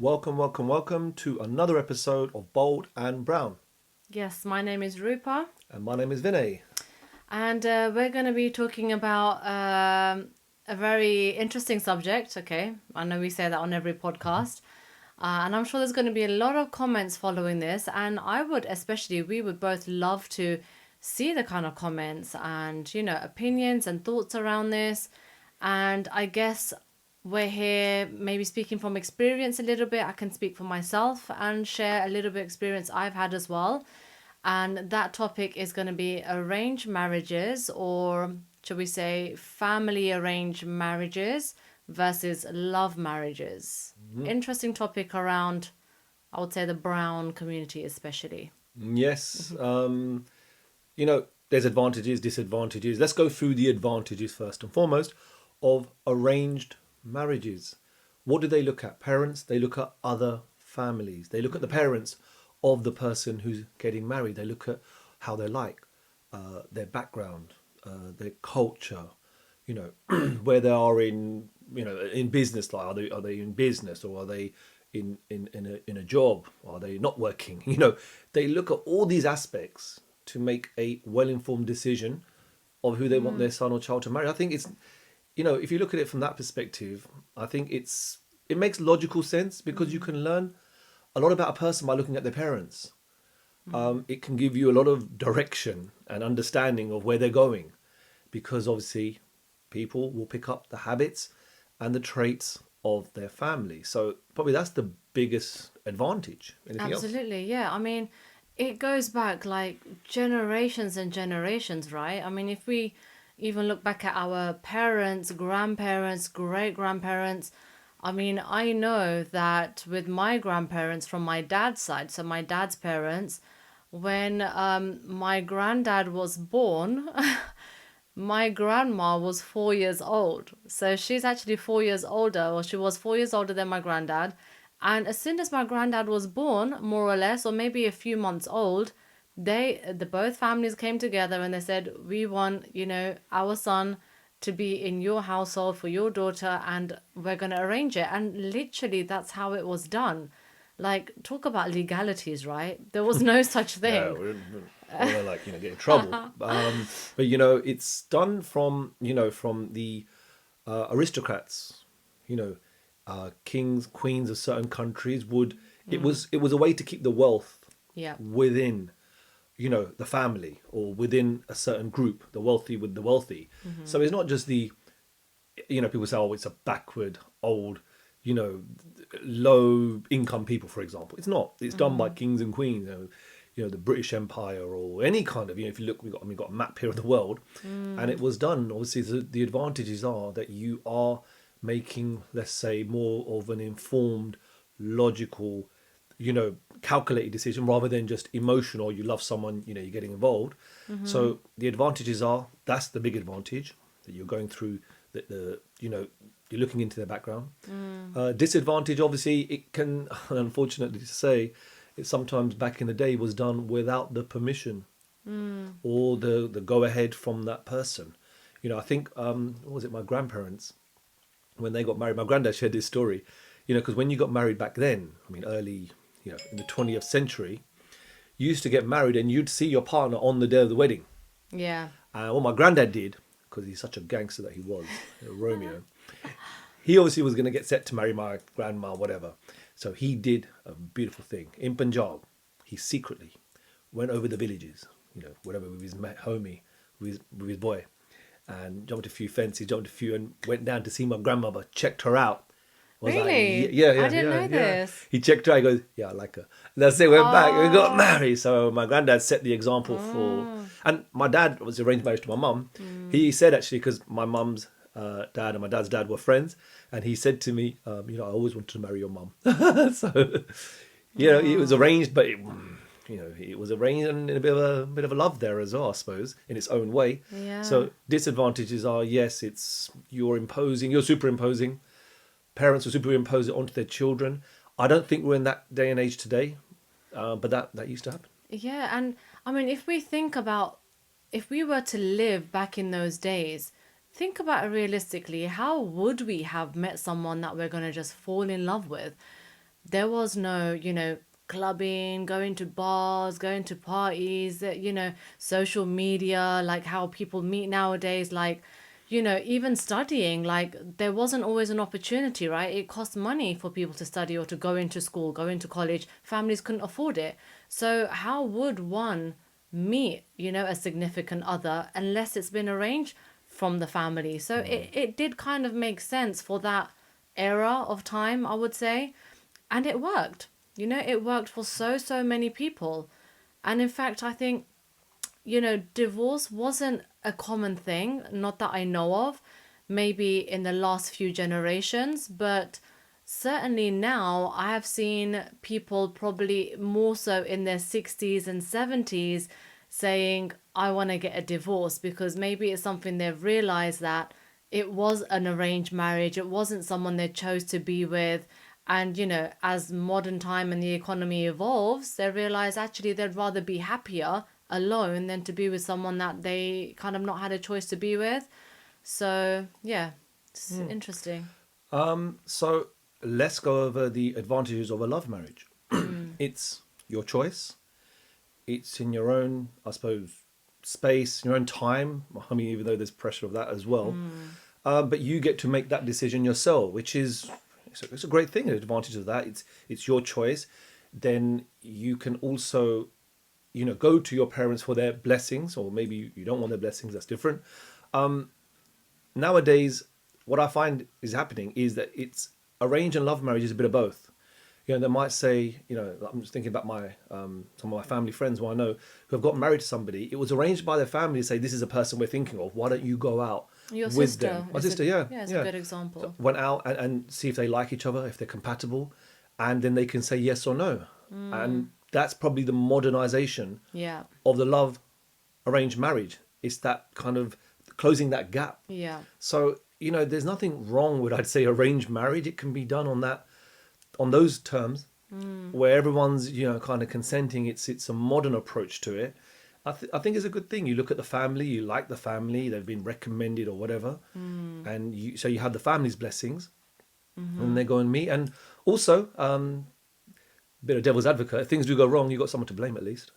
welcome to another episode of Bold and Brown. Yes, my name is Rupa, And my name is Vinay. and we're going to be talking about a very interesting subject. Okay, I know we say that on every podcast, and I'm sure there's going to be a lot of comments following this. And we would both love to see the kind of comments and opinions and thoughts around this. And I guess we're here maybe speaking from experience a little bit. I can speak for myself and share a little bit of experience I've had as well. And that topic is going to be arranged marriages, or should we say family arranged marriages versus love marriages. Interesting topic around, I would say, the brown community especially. Yes, there's advantages, disadvantages. Let's go through the advantages first and foremost of arranged marriages. What do they look at? Parents, they look at other families. They look at the parents of the person who's getting married. They look at how they're like, their background, their culture, where they are in business. Like, are they in business, or are they in a job? Are they not working? They look at all these aspects to make a well-informed decision of who they want their son or child to marry. I think it's, if you look at it from that perspective, I think it makes logical sense, because you can learn a lot about a person by looking at their parents. It can give you a lot of direction and understanding of where they're going, because obviously people will pick up the habits and the traits of their family. So probably that's the biggest advantage. Anything Absolutely, yeah. I mean, it goes back like generations and generations, right? I mean, if we even look back at our parents, grandparents, great grandparents, I mean, I know that with my grandparents from my dad's side, so my dad's parents, when my granddad was born, my grandma was 4 years old. So she's actually 4 years older, or she was 4 years older than my granddad. And as soon as my granddad was born, more or less, or maybe a few months old, the both families came together and they said, we want, our son to be in your household for your daughter, and we're going to arrange it. And literally that's how it was done. Like, talk about legalities, right? There was no such Yeah, thing. we're like, get in trouble. But it's done from the aristocrats, kings, queens of certain countries would. It was a way to keep the wealth Yeah. within, the family, or within a certain group, the wealthy with the wealthy. So it's not just people say, oh, it's a backward, old, low income people, for example. It's not. It's done by kings and queens, the British Empire, or any kind of, if you look, we've got a map here of the world, and it was done. Obviously, the advantages are that you are making, let's say, more of an informed, logical, calculated decision, rather than just emotional. You love someone, you're getting involved. So the advantages are, that's the big advantage, that you're going through the you're looking into their background. Disadvantage, obviously, it can, unfortunately to say, it sometimes back in the day was done without the permission or the go ahead from that person. I think what was it, my grandparents, when they got married, my granddad shared this story, because when you got married back then, I mean early, in the 20th century, you used to get married and you'd see your partner on the day of the wedding. Yeah. What my granddad did, because he's such a gangster that he was, Romeo, he obviously was going to get set to marry my grandma, whatever. So he did a beautiful thing. In Punjab, he secretly went over the villages, whatever, with his homie, with his boy, and jumped a few fences, and went down to see my grandmother, checked her out. Was Really? like, yeah, I didn't know this. He checked her out, he goes, yeah, I like her. And that's it, went back, we got married. So my granddad set the example for, and my dad was arranged marriage to my mum. He said, actually, because my mum's dad and my dad's dad were friends, and he said to me, I always wanted to marry your mum. So, it was arranged, but it was arranged in a bit of a love there as well, I suppose, in its own way. Yeah. So disadvantages are, yes, you're superimposing. Parents will superimpose it onto their children. I don't think we're in that day and age today, but that used to happen. Yeah, and I mean, if we were to live back in those days, think about it realistically. How would we have met someone that we're going to just fall in love with? there was no, clubbing, going to bars, going to parties, social media, like how people meet nowadays, like, even studying, like there wasn't always an opportunity, right? It cost money for people to study or to go into school, go into college. Families couldn't afford it. So how would one meet, a significant other unless it's been arranged from the family? So it did kind of make sense for that era of time, I would say. And it worked. It worked for so many people. And in fact, I think, divorce wasn't a common thing, not that I know of, maybe in the last few generations, but certainly now I have seen people probably more so in their 60s and 70s saying, I want to get a divorce, because maybe it's something they've realized that it was an arranged marriage, it wasn't someone they chose to be with. And, as modern time and the economy evolves, they realize actually they'd rather be happier alone than to be with someone that they kind of not had a choice to be with. So, yeah, it's interesting. So let's go over the advantages of a love marriage. It's your choice. It's in your own, I suppose, space, your own time. I mean, even though there's pressure of that as well, but you get to make that decision yourself, which is it's a great thing. An advantage of that, it's your choice. Then you can also, go to your parents for their blessings, or maybe you don't want their blessings. That's different. Nowadays, what I find is happening is that it's arranged and love marriage is a bit of both. They might say, I'm just thinking about my some of my family friends who I know who have got married to somebody. It was arranged by their family to say, this is a person we're thinking of. Why don't you go out Your with sister. them? My is a- sister, yeah, Yeah, it's a yeah. good example. Went out and see if they like each other, if they're compatible, and then they can say yes or no. And that's probably the modernization Yeah, of the love arranged marriage. It's that kind of closing that gap. yeah, So, there's nothing wrong with, I'd say, arranged marriage. It can be done on those terms where everyone's, kind of consenting. It's a modern approach to it. I think it's a good thing. You look at the family, you like the family, they've been recommended or whatever. And so you have the family's blessings and they go and meet. And also, bit of devil's advocate, if things do go wrong, you've got someone to blame at least.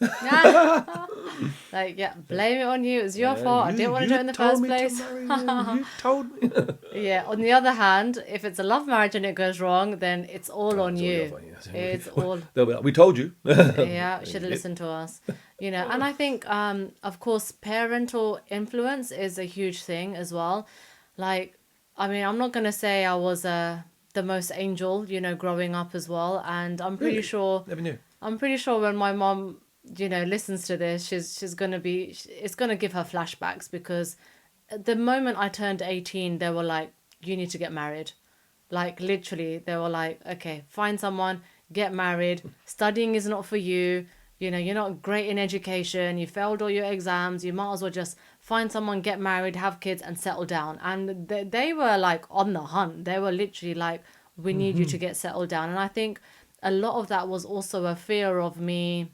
like, yeah, blame it on you. It was your Yeah, fault. I didn't want to do it in the first place. You told me. Yeah, on the other hand, if it's a love marriage and it goes wrong, then it's all on It's all you. your fault, yes. It's all, They'll be like, we told you. yeah, should have listened to us. And I think, of course, parental influence is a huge thing as well. Like, I mean, I'm not going to say I was the most angel, growing up as well. And I'm pretty Really? sure, Never knew. I'm pretty sure when my mom, listens to this, she's gonna be, it's gonna give her flashbacks, because the moment I turned 18, they were like, you need to get married. Like, literally, they were like, okay, find someone, get married. Studying is not for you. You're not great in education. You failed all your exams. You might as well just find someone, get married, have kids, and settle down. And they were like on the hunt. They were literally like, we need you to get settled down. And I think a lot of that was also a fear of me,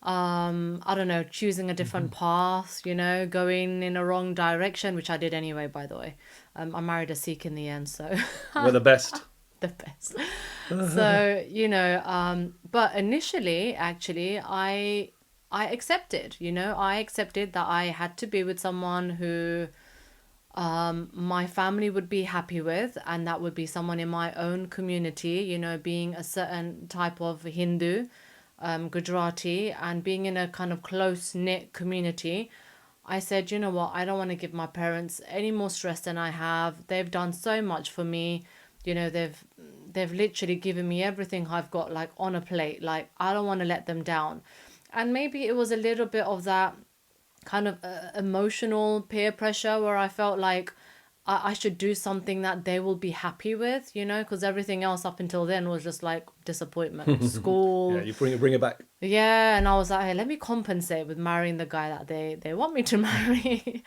I don't know, choosing a different path, going in a wrong direction, which I did anyway, by the way. I married a Sikh in the end, so We're the best. the best. So, but initially, actually, I accepted, I accepted that I had to be with someone who my family would be happy with, and that would be someone in my own community, being a certain type of Hindu, Gujarati, and being in a kind of close-knit community. I said, you know what, I don't want to give my parents any more stress than I have. They've done so much for me. They've literally given me everything I've got, like, on a plate. Like, I don't want to let them down. And maybe it was a little bit of that kind of emotional peer pressure where I felt like I should do something that they will be happy with, because everything else up until then was just like disappointment. School. Yeah, you bring it back. Yeah, and I was like, hey, let me compensate with marrying the guy that they want me to marry.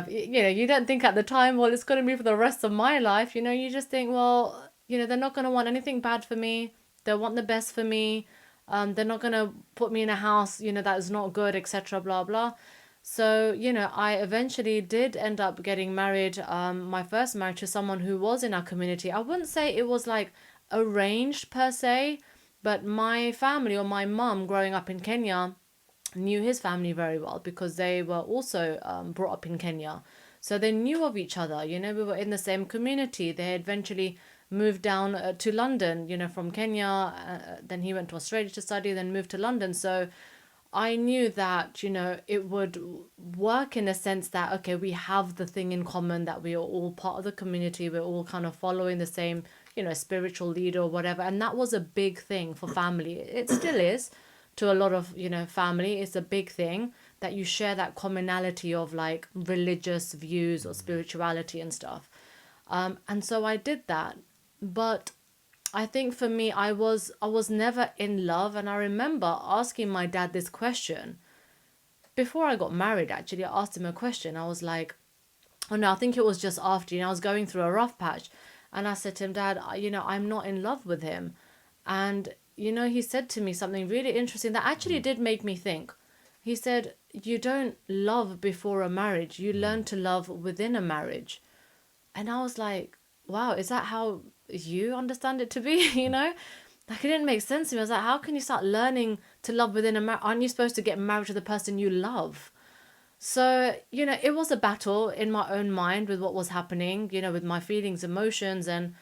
You don't think at the time, well, it's going to be for the rest of my life. You just think, well, they're not going to want anything bad for me. They want the best for me. They're not going to put me in a house, that is not good, etc., blah, blah. So, I eventually did end up getting married, my first marriage, to someone who was in our community. I wouldn't say it was like arranged per se, but my family or my mum growing up in Kenya knew his family very well because they were also brought up in Kenya. So they knew of each other. You know, we were in the same community. They eventually moved down to London, you know, from Kenya. Then he went to Australia to study, then moved to London. So I knew that, you know, it would work in a sense that, okay, we have the thing in common that we are all part of the community. We're all kind of following the same, you know, spiritual leader or whatever. And that was a big thing for family. It still is to a lot of, you know, family. It's a big thing that you share that commonality of like religious views or spirituality and stuff. And so I did that. But I think for me, I was never in love, and I remember asking my dad this question before I got married. Actually, I asked him a question. I was like, "Oh no, I think it was just after. You know, I was going through a rough patch, and I said to him, Dad, you know, I'm not in love with him." And you know, he said to me something really interesting that actually did make me think. He said, "You don't love before a marriage. You learn to love within a marriage." And I was like, wow, is that how you understand it to be? You know? Like, it didn't make sense to me. I was like, how can you start learning to love within a marriage? Aren't you supposed to get married to the person you love? So, you know, it was a battle in my own mind with what was happening, you know, with my feelings, emotions. And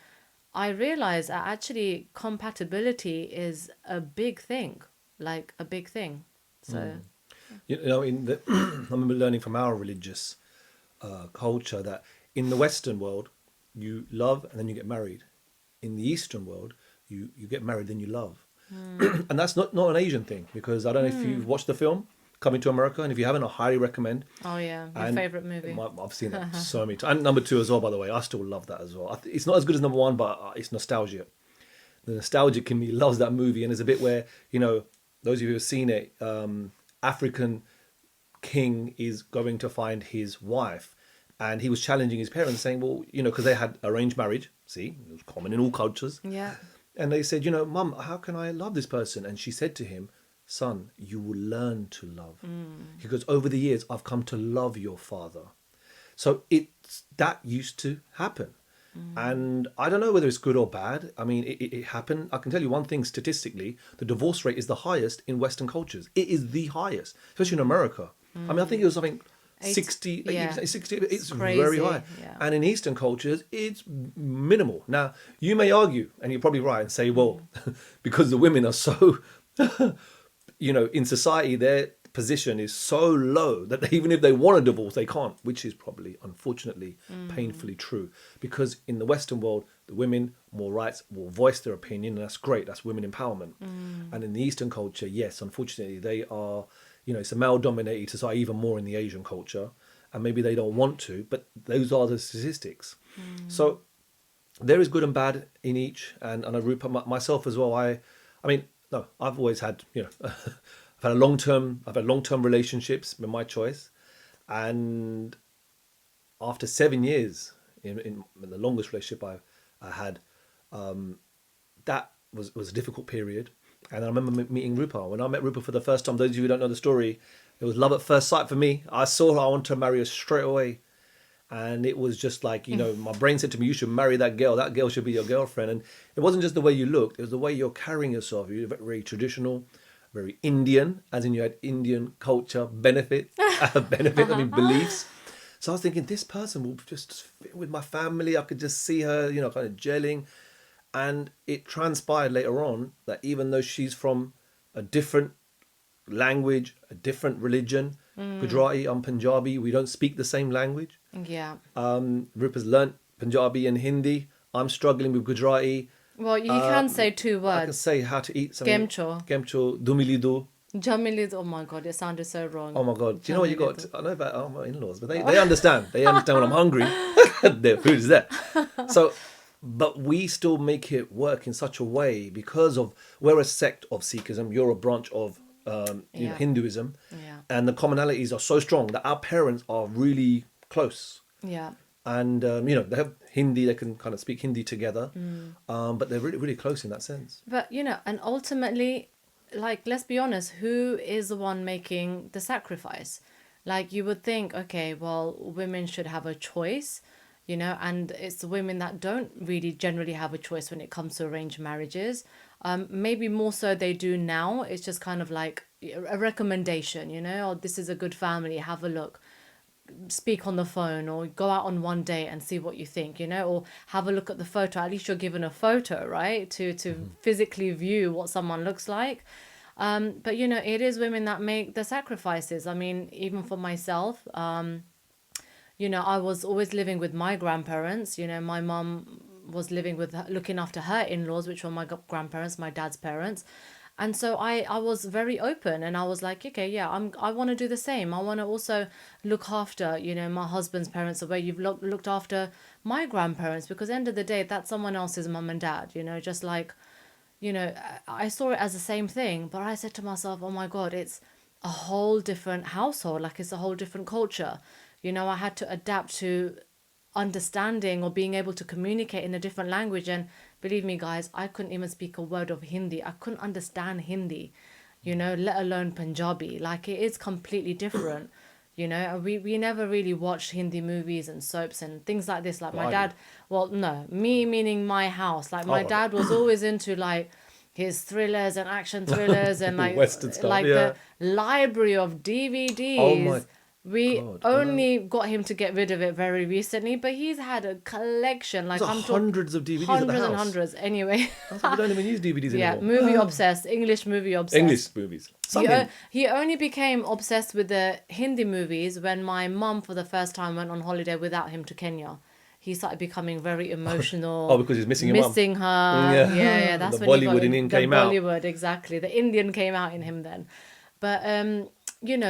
I realized that actually compatibility is a big thing, like a big thing. So, You know, I remember learning from our religious culture that in the Western world, you love and then you get married. In the Eastern world, you get married then you love, and that's not an Asian thing, because I don't know if you've watched the film Coming to America, and if you haven't, I highly recommend. oh yeah, your And favorite movie. I've seen that so many times, and number two as well. By the way, I still love that as well. It's not as good as number one, but it's nostalgia. The nostalgic in me loves that movie, and there's a bit where, you know, those of you who have seen it, African king is going to find his wife, and he was challenging his parents, saying, well, you know, because they had arranged marriage. See, it was common in all cultures. Yeah. And they said, you know, Mum, how can I love this person? And she said to him, son, you will learn to love. He goes, over the years, I've come to love your father. So that used to happen. And I don't know whether it's good or bad. I mean, it happened. I can tell you one thing statistically, the divorce rate is the highest in Western cultures. It is the highest, especially in America. I mean, I think it was something 60, yeah. 60, it's Crazy, very high. yeah. And in Eastern cultures, it's minimal. Now, you may argue, and you're probably right, and say, well, because the women are so, you know, in society, their position is so low that even if they want a divorce, they can't, which is probably, unfortunately, painfully true. Because in the Western world, the women, more rights, will voice their opinion, and that's great. That's women empowerment. And in the Eastern culture, yes, unfortunately, they are, you know, it's a male-dominated society, even more in the Asian culture, and maybe they don't want to, but those are the statistics. So there is good and bad in each, and I Rupa myself as well. I mean, no, I've always had, you know, I've had long-term relationships, been my choice, and after 7 years in the longest relationship I had, that was a difficult period. And I remember meeting Rupa. When I met Rupa for the first time, those of you who don't know the story, it was love at first sight for me. I saw her, I wanted to marry her straight away. And it was just like, you know, my brain said to me, you should marry that girl. That girl should be your girlfriend. And it wasn't just the way you looked, it was the way you're carrying yourself. You're very traditional, very Indian, as in you had Indian culture benefit, I mean, beliefs. So I was thinking, this person will just fit with my family. I could just see her, you know, kind of gelling. And it transpired later on that even though she's from a different language, a different religion, Gujarati, I'm Punjabi, we don't speak the same language. Yeah. Rupa's learnt Punjabi and Hindi. I'm struggling with Gujarati. Well, you can say two I can words. say how to eat something. Gemcho. Gemcho, dumilidu. Jamilid. Oh my God, it sounded so wrong. Oh my God. Do you know what you got? Jamilidu. I know about my in-laws, but they understand. They understand when I'm hungry. Their food is there. So, but we still make it work in such a way because of, we're a sect of Sikhism, you're a branch of you know, Hinduism, and the commonalities are so strong that our parents are really close. Yeah. And, you know, they have Hindi, they can kind of speak Hindi together, but they're really, really close in that sense. But, you know, and ultimately, like, let's be honest, who is the one making the sacrifice? Like, you would think, okay, well, women should have a choice. and it's the women that don't really generally have a choice when it comes to arranged marriages. Maybe more so they do now. It's just kind of like a recommendation, or this is a good family, have a look, speak on the phone, or go out on one date and see what you think, or have a look at the photo. At least you're given a photo, right, to physically view what someone looks like. But it is women that make the sacrifices. I mean, even for myself, I was always living with my grandparents. My mum was looking after her in-laws, which were my grandparents, my dad's parents. And so I was very open, and I was like, okay, yeah, I want to do the same. I want to also look after, my husband's parents the way you've looked after my grandparents, because at the end of the day, that's someone else's mum and dad, just like, I saw it as the same thing, but I said to myself, oh my God, it's a whole different household. Like, it's a whole different culture. I had to adapt to understanding or being able to communicate in a different language. And believe me, guys, I couldn't even speak a word of Hindi. I couldn't understand Hindi, let alone Punjabi. Like, it is completely different. We never really watched Hindi movies and soaps and things like this. Like, my dad, well, no, me meaning my house. Like, my dad was always into like his thrillers and action thrillers and like Western stuff, like yeah. the library of DVDs. Oh my We God, only got him to get rid of it very recently, but he's had a collection. Like, There's I'm talking hundreds of DVDs at the hundreds and house. hundreds. Anyway, I was like, we don't even use DVDs yeah, anymore. movie obsessed, English movie obsessed. English movies. He only became obsessed with the Hindi movies when my mum, for the first time, went on holiday without him to Kenya. He started becoming very emotional. Oh, because he's missing your mum. Missing her. Yeah. Yeah, that's The when he got Bollywood Indian the came out. Bollywood, exactly. The Indian came out in him then. But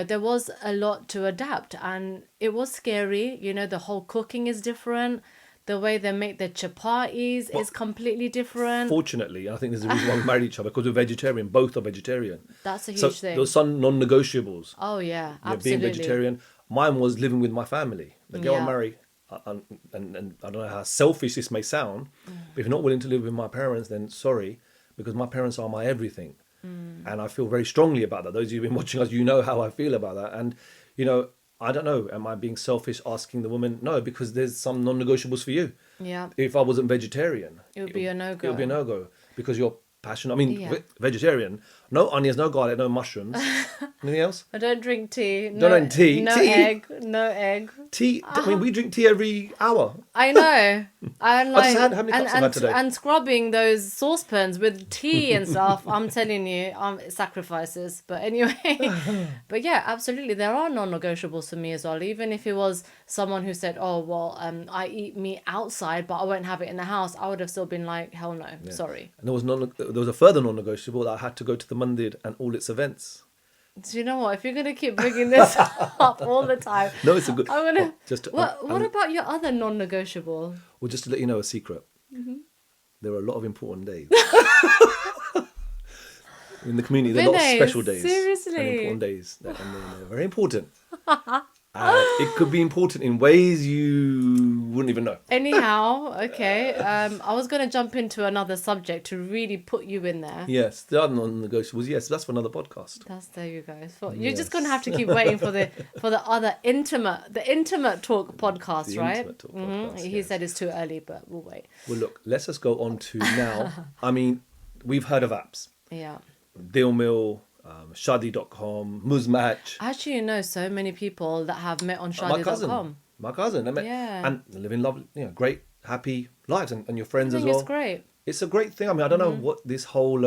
there was a lot to adapt, and it was scary. The whole cooking is different. The way they make the chapatis is completely different. Fortunately, I think there's a reason why we married each other, because we're vegetarian. Both are vegetarian. That's a huge So thing. there was some non-negotiables. Oh yeah, Being absolutely. vegetarian. Mine was living with my family. The girl I Yeah. marry, and I don't know how selfish this may sound, but if you're not willing to live with my parents, then sorry, because my parents are my everything. And I feel very strongly about that. Those of you who've been watching us, you know how I feel about that. And, I don't know, am I being selfish asking the woman? No, because there's some non-negotiables for you. Yeah. If I wasn't vegetarian, It would be a no-go. It would be a no-go because you're passionate. I mean, Yeah. vegetarian, no onions, no garlic, no mushrooms. Anything else? I don't drink tea. Don't drink tea. No Tea? egg. No egg. Tea. I mean, we drink tea every hour. I know. And like, just had- how many cups have I had today? and scrubbing those saucepans with tea and stuff. I'm telling you, sacrifices. But anyway, but yeah, absolutely, there are non-negotiables for me as well. Even if it was someone who said, "Oh, well, I eat meat outside, but I won't have it in the house," I would have still been like, "Hell no, sorry." And there was a further non-negotiable that I had to go to the mandir and all its events. Do you know what? If you're gonna keep bringing this up all the time, No, it's a good. I'm gonna. Just What about your other non-negotiable? well, just to let you know a secret. Mm-hmm. There are a lot of important days in the community. There are a lot of Vinay, special days, seriously? and important days, and they're very important. It could be important in ways you wouldn't even know. Anyhow, okay. I was gonna jump into another subject to really put you in there. Yes, the other non-negotiables. Yes, that's for another podcast. There you go. You're just gonna have to keep waiting for the other intimate talk podcast, The right? intimate talk podcast, He yes. said it's too early, but we'll wait. Well, look, let's just go on to now. I mean, we've heard of apps. Yeah. Deal Mill, Shadi.com, Muzmatch. Actually, you know so many people that have met on Shadi.com. My cousin. I met, Yeah. and they're living lovely, great, happy lives, and your friends I as think well. it's great. It's a great thing. I mean, I don't know what this whole,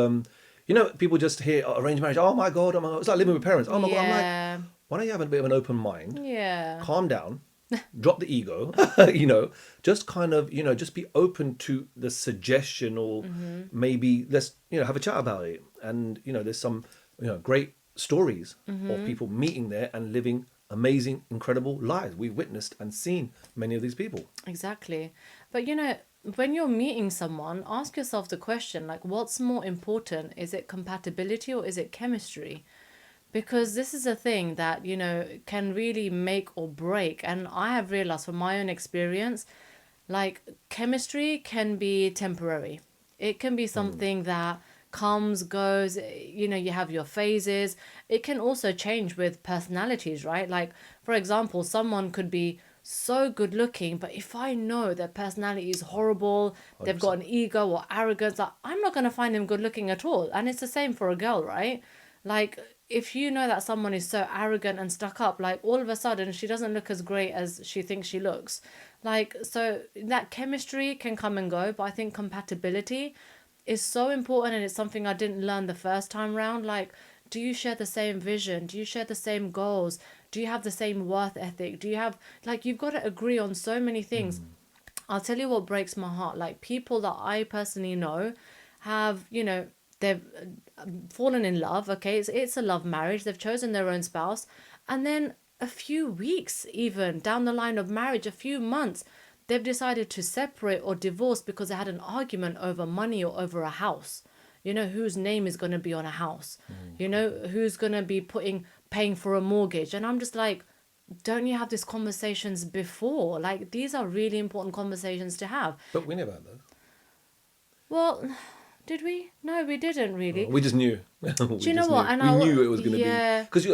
people just hear arranged marriage. Oh my God, it's like living with parents. Oh my God, I'm Yeah. like, why don't you have a bit of an open mind? Yeah. Calm down, drop the ego, just kind of, just be open to the suggestion, or maybe let's, have a chat about it. And, there's some, great stories of people meeting there and living amazing, incredible lives. We've witnessed and seen many of these people. Exactly. But when you're meeting someone, ask yourself the question, like, what's more important? Is it compatibility or is it chemistry? Because this is a thing that, can really make or break. And I have realized from my own experience, like, chemistry can be temporary. It can be something that comes, goes, you have your phases. It can also change with personalities, right? Like, for example, someone could be so good looking, but if I know their personality is horrible, they've got 100%. an ego or arrogance, like, I'm not going to find them good looking at all. And it's the same for a girl, right? Like, if you know that someone is so arrogant and stuck up, like, all of a sudden she doesn't look as great as she thinks she looks. Like, so that chemistry can come and go, but I think compatibility is so important, and it's something I didn't learn the first time round. Like, do you share the same vision? Do you share the same goals? Do you have the same worth ethic? Do you have, like, you've got to agree on so many things. I'll tell you what breaks my heart. Like, people that I personally know have, they've fallen in love. Okay, it's a love marriage. They've chosen their own spouse. And then a few weeks, even down the line of marriage, a few months, they've decided to separate or divorce because they had an argument over money or over a house. Whose name is going to be on a house? Who's going to be paying for a mortgage? And I'm just like, don't you have these conversations before? Like, these are really important conversations to have. But we never had those. Well, did we? No, we didn't really. We just knew. Do you know what? And we knew it was going to yeah, be, because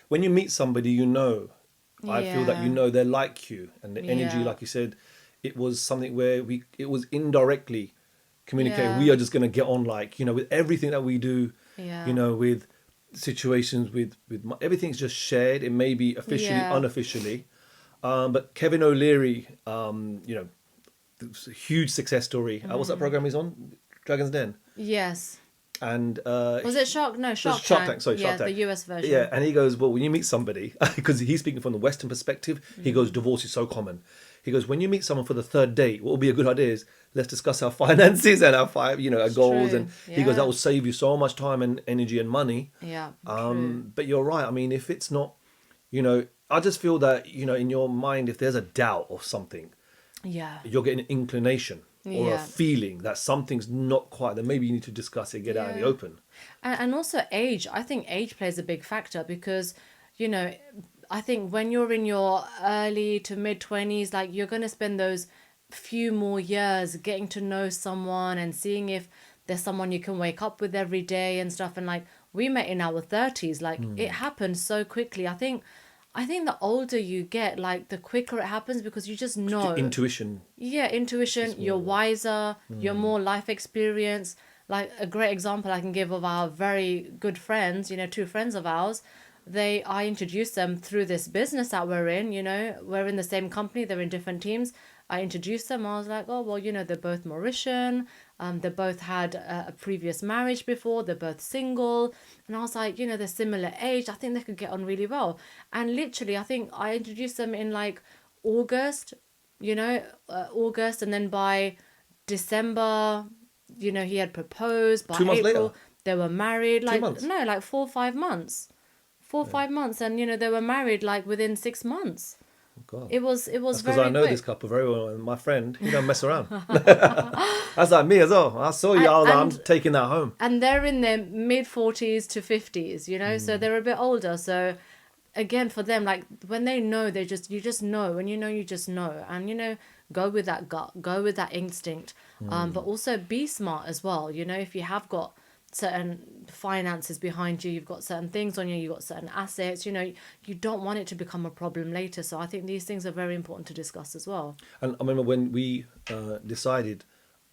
when you meet somebody, I feel that yeah, they're like you, and the energy, yeah, like you said, it was something where it was indirectly communicated. yeah, We are just going to get on, like, with everything that we do, yeah, with situations, everything's just shared. It may be officially, yeah. unofficially, but Kevin O'Leary, it's a huge success story. What's that program he's on? Dragon's Den. Yes. And Was it Shark? No, Shark Shark Tank. Tank. Sorry, Yeah, Shark Tank. the US version. Yeah, and he goes, well, when you meet somebody, because he's speaking from the Western perspective, he goes, divorce is so common. He goes, when you meet someone for the third date, what will be a good idea is, let's discuss our finances and our our goals. True. And he goes, Yeah. that will save you so much time and energy and money. Yeah. True. But you're right. I mean, if it's not, I just feel that, in your mind, if there's a doubt or something, Yeah. you're getting an inclination or a Yeah. feeling that something's not quite, then maybe you need to discuss it, get out in the Yeah. open. And also age. I think age plays a big factor because, I think when you're in your early to mid 20s, like, you're going to spend those few more years getting to know someone and seeing if there's someone you can wake up with every day and stuff. And like, we met in our 30s, like, it happened so quickly. I think the older you get, like, the quicker it happens because you just know. Intuition. Yeah, intuition, you're wiser, you're more life experience. Like, a great example I can give of our very good friends, two friends of ours, I introduced them through this business that we're in, we're in the same company, they're in different teams. I introduced them, I was like, oh, well, they're both Mauritian, they both had a previous marriage before, they're both single. And I was like, they're similar age, I think they could get on really well. And literally, I think I introduced them in like August, August, and then by December, he had proposed. By 2 months April, later? they were married. Like, 2 months? no, like 4 or 5 months. 4 or 5 months, and they were married like within 6 months. God. It was That's because very I know quick. this couple very well, and my friend, he don't mess around. That's like me as well. I saw you, I was like, I'm And taking that home. and they're in their mid 40s to 50s, so they're a bit older. So again, for them, like, when they know, you just know, and you just know, and go with that gut, go with that instinct, but also be smart as well. If you have got certain finances behind you, you've got certain things on you, you've got certain assets, you don't want it to become a problem later. So I think these things are very important to discuss as well. And I remember when we decided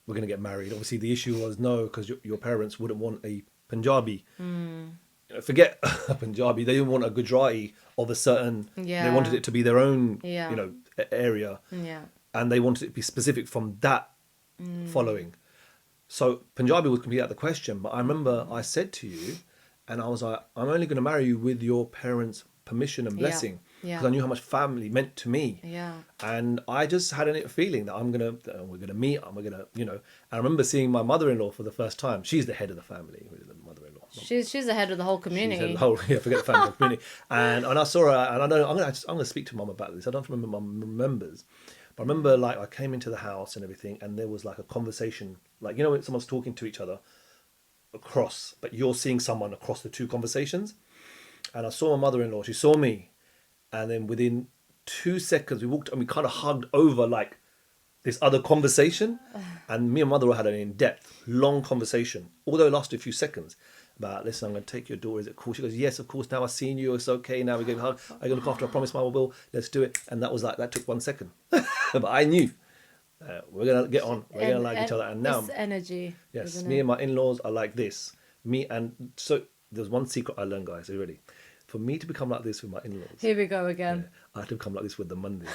we're going to get married, obviously the issue was no, because your parents wouldn't want a Punjabi. Forget a Punjabi, they didn't want a Gujarati of a certain, they Yeah. wanted it to be their own, Yeah. area. Yeah. And they wanted it to be specific from that following. So Punjabi was completely out of the question. But I remember I said to you, and I was like, I'm only going to marry you with your parents' permission and blessing. Yeah. Because I knew how much family meant to me. Yeah. And I just had a feeling that we're going to meet, and we're going to, And I remember seeing my mother-in-law for the first time. She's the head of the family, the mother-in-law. She's the head of the whole She's community. head of the whole, forget the family, community. And I saw her, and I know, I'm going to speak to Mum about this. I don't remember Mum remembers. But I remember, like, I came into the house and everything, and there was like a conversation, like, when someone's talking to each other across, but you're seeing someone across the two conversations. And I saw my mother-in-law, she saw me, and then within 2 seconds we walked and we kind of hugged over like this other conversation. And me and mother had an in-depth, long conversation, although it lasted a few seconds. about, listen, I'm going to take your daughter. Is it cool? She goes, yes, of course. Now I've seen you. It's okay. Now we go hug. I'm going to look after her. I promise, Mama will. Let's do it. And that took 1 second. But I knew we're going to get on. We're going to like each other. And now, it's energy. yes, isn't me it? and my in-laws are like this. So there's one secret I learned, guys. Are you ready? For me to become like this with my in-laws, Here we go again. I had to become like this with the Mondays.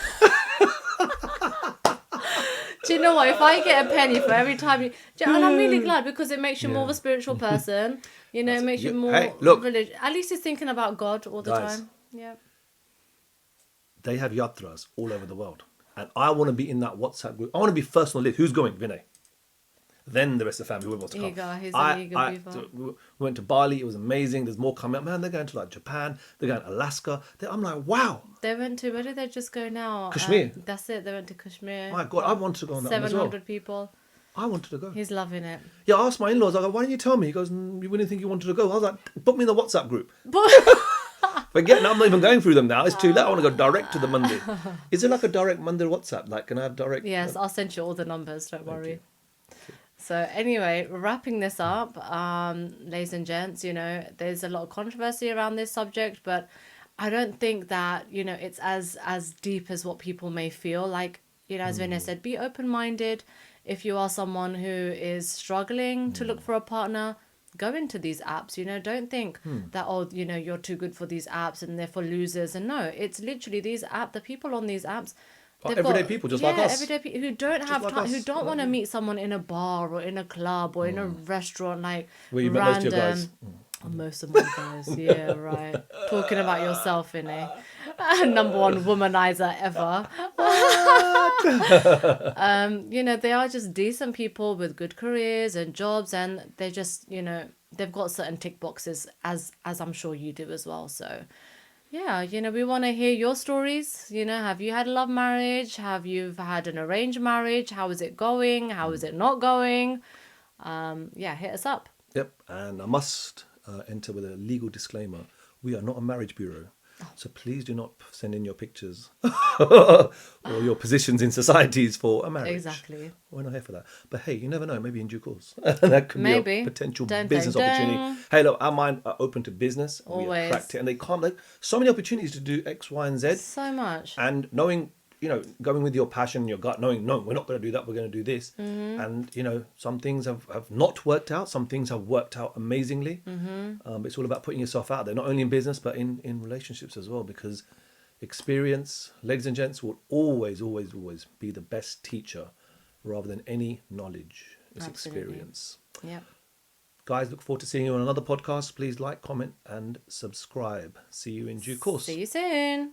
Do you know what? If I get a penny for every time and I'm really glad because it makes you more of a spiritual person. You know, it makes you more religious. At least he's thinking about God all the Guys, time. Yeah. They have yatras all over the world. And I want to be in that WhatsApp group. I want to be first on the list. Who's going? Vinay. Then the rest of the family will want to come. Eager. He's an eager beaver. We went to Bali. It was amazing. There's more coming up. Man, they're going to like Japan. They're going to Alaska. I'm like, wow. They went to, where did they just go now? Kashmir. That's it. They went to Kashmir. My God, I wanted to go on that one as well. 700 people. I wanted to go. He's loving it. Yeah, I asked my in-laws, I go, why didn't you tell me? He goes, you wouldn't think you wanted to go. I was like, put me in the WhatsApp group. Forget, I'm not even going through them now. It's too late. I want to go direct to the Monday. Is there like a direct Monday WhatsApp? Like, can I have direct? Yes, I'll send you all the numbers. Don't worry. So anyway, wrapping this up, ladies and gents, you know, there's a lot of controversy around this subject, but I don't think that, you know, it's as deep as what people may feel. Like, you know, as Vinay said, be open-minded. If you are someone who is struggling to look for a partner, go into these apps. You know, don't think that, oh, you know, you're too good for these apps and they're for losers. And no, it's literally the people on these apps. Everyday people, just like us. Everyday people who don't have like time, us. who don't want to meet someone in a bar or in a club or in a restaurant, like Where you met most of your guys. Most of my guys, yeah, right. Talking about yourself, innit? Number one womanizer ever. You know, they are just decent people with good careers and jobs, and they just, you know, they've got certain tick boxes, as I'm sure you do as well. So, yeah, you know, we want to hear your stories. You know, have you had a love marriage? Have you had an arranged marriage? How is it going? How is it not going? Yeah, hit us up. Yep, and I must enter with a legal disclaimer. We are not a marriage bureau. So please do not send in your pictures or your positions in societies for a marriage. Exactly. We're not here for that. But hey, you never know. Maybe in due course. That could be a potential business opportunity. Hey, look, our mind are open to business. Always. We attract it. And they can't, like, so many opportunities to do X, Y, and Z. So much. And knowing, you know, going with your passion, your gut, knowing, no, we're not going to do that, we're going to do this. And, you know, some things have not worked out. Some things have worked out amazingly. It's all about putting yourself out there, not only in business, but in relationships as well, because experience, ladies and gents, will always, always, always be the best teacher rather than any knowledge. It's experience. Yeah. Guys, look forward to seeing you on another podcast. Please like, comment, and subscribe. See you in due course. See you soon.